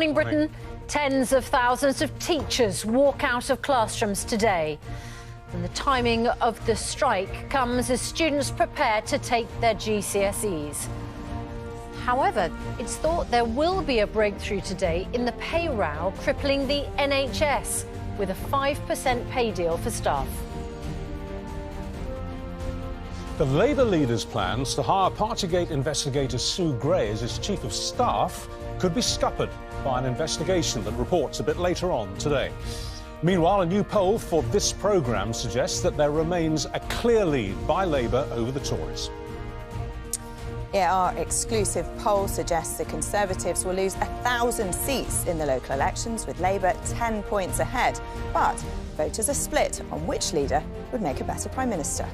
morning, Britain. Tens of thousands of teachers walk out of classrooms today. And the timing of the strike comes as students prepare to take their GCSEs. However, it's thought there will be a breakthrough today in the pay row crippling the NHS with a 5% pay deal for staff. The Labour leader's plans to hire Partygate investigator Sue Gray as his chief of staff could be scuppered by an investigation that reports a bit later on today. Meanwhile, a new poll for this programme suggests that there remains a clear lead by Labour over the Tories. Yeah, our exclusive poll suggests the Conservatives will lose 1,000 seats in the local elections, with Labour 10 points ahead. But voters are split on which leader would make a better Prime Minister.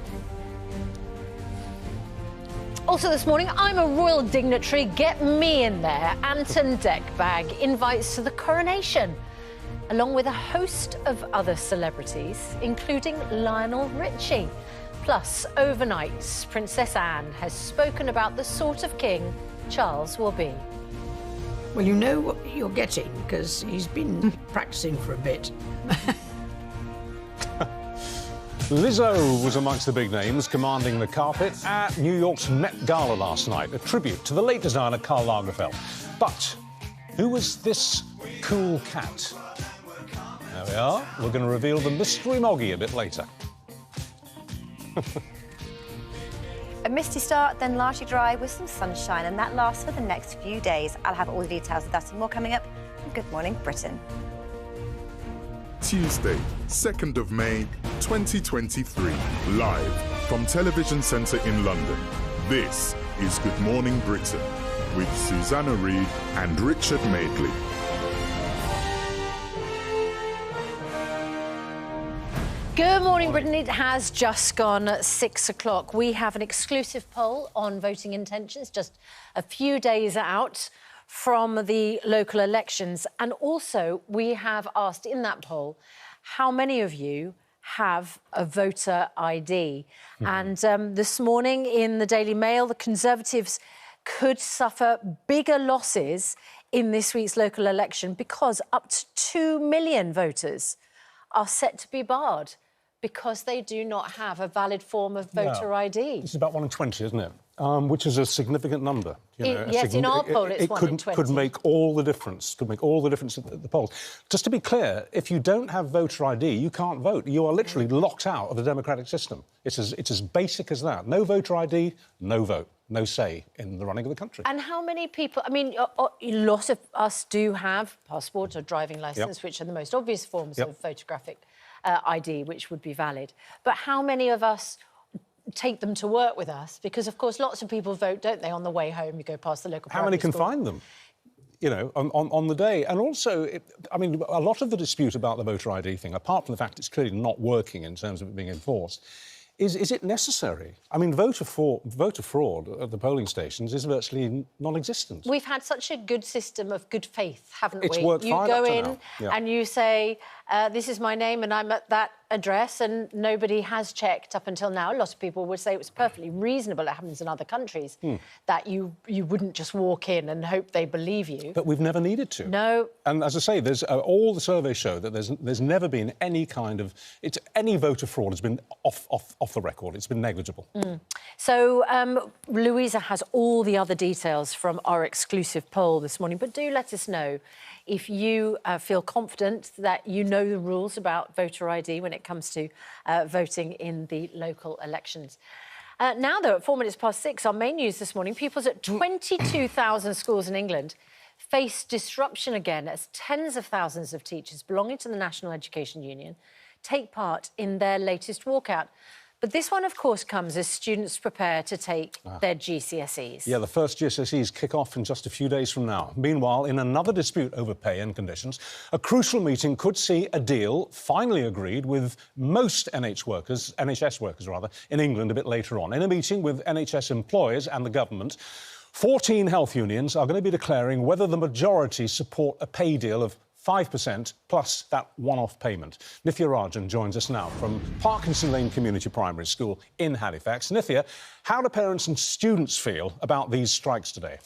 Also this morning, I'm a royal dignitary, get me in there. Anton Deckbag invites to the coronation, along with a host of other celebrities, including Lionel Richie. Plus, overnight, Princess Anne has spoken about the sort of king Charles will be. Well, you know what you're getting, because he's been practising for a bit. Lizzo was amongst the big names commanding the carpet at New York's Met Gala last night, a tribute to the late designer Karl Lagerfeld. But who was this cool cat? There we are. We're going to reveal the mystery Moggy a bit later. A misty start, then largely dry with some sunshine, and that lasts for the next few days. I'll have all the details of that and more coming up. Good morning, Britain. Tuesday, 2nd of May, 2023. Live from Television Centre in London. This is Good Morning Britain with Susanna, Reid and Richard Madeley. Good morning, Britain. It has just gone 6 o'clock. We have an exclusive poll on voting intentions, just a few days out from the local elections. And also, we have asked in that poll, how many of you have a voter ID? And this morning in the Daily Mail, the Conservatives could suffer bigger losses in this week's local election because up to 2 million voters are set to be barred because they do not have a valid form of voter ID. This is about 1 in 20, isn't it? Which is a significant number. Yes, in our poll it's 1 in 20. Could make all the difference. Could make all the difference at the polls. Just to be clear, if you don't have voter ID, you can't vote. You are literally locked out of the democratic system. It's as basic as that. No voter ID, no vote, no say in the running of the country. And how many people? I mean, a lot of us do have passport or driving licence, which are the most obvious forms of photographic ID, which would be valid. But how many of us take them to work with us? Because, of course, lots of people vote, don't they, on the way home? You go past the local primary school. How many can find them, you know, on the day? And also, I mean, a lot of the dispute about the voter ID thing, apart from the fact it's clearly not working in terms of it being enforced, is it necessary? I mean, voter fraud at the polling stations is virtually non-existent. We've had such a good system of good faith, haven't we? It's worked fine You up go to in now. and you say, this is my name and I'm at that address, and nobody has checked up until now. A lot of people would say it was perfectly reasonable. It happens in other countries that you wouldn't just walk in and hope they believe you. But we've never needed to. No. And as I say, there's all the surveys show that there's never been any kind of any voter fraud has been off the record. It's been negligible. So Louisa has all the other details from our exclusive poll this morning. But do let us know if you feel confident that you know the rules about voter ID when it comes to voting in the local elections. Now, though, at 4 minutes past 6, our main news this morning, pupils at 22,000 schools in England face disruption again as tens of thousands of teachers belonging to the National Education Union take part in their latest walkout. But this one, of course, comes as students prepare to take their GCSEs. Yeah, the first GCSEs kick off in just a few days from now. Meanwhile, in another dispute over pay and conditions, a crucial meeting could see a deal finally agreed with most NHS workers in England a bit later on. In a meeting with NHS employers and the government, 14 health unions are going to be declaring whether the majority support a pay deal of 5% plus that one-off payment. Nithya Rajan joins us now from Parkinson Lane Community Primary School in Halifax. Nithya, how do parents and students feel about these strikes today?